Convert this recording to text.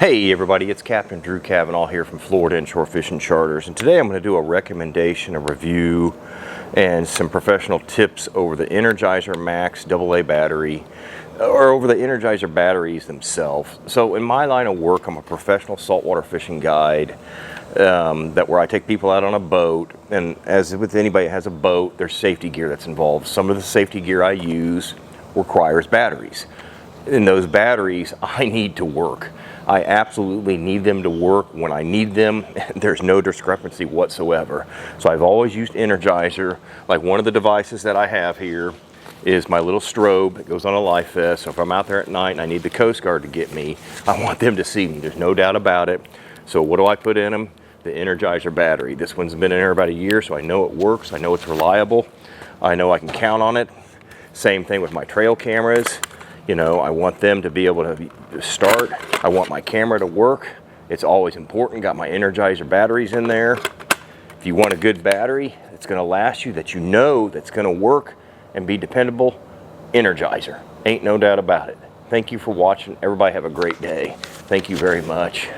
Hey everybody, it's Captain Drew Cavanaugh here from Florida Inshore Fishing Charters, and today I'm going to do a recommendation, a review, and some professional tips over the Energizer Max AA battery, or over the Energizer batteries themselves. So in my line of work, I'm a professional saltwater fishing guide, where I take people out on a boat, and as with anybody that has a boat, there's safety gear that's involved. Some of the safety gear I use requires batteries. And those batteries, I need to work. I absolutely need them to work when I need them. There's no discrepancy whatsoever. So I've always used Energizer. Like one of the devices that I have here is my little strobe. It goes on a life vest. So if I'm out there at night and I need the Coast Guard to get me, I want them to see me. There's no doubt about it. So what do I put in them? The Energizer battery. This one's been in there about a year, so I know it works. I know it's reliable. I know I can count on it. Same thing with my trail cameras. You know, I want them to be able to start. I want my camera to work. It's always important. Got my Energizer batteries in there. If you want a good battery that's going to last you, that you know that's going to work and be dependable, Energizer. Ain't no doubt about it. Thank you for watching. Everybody have a great day. Thank you very much.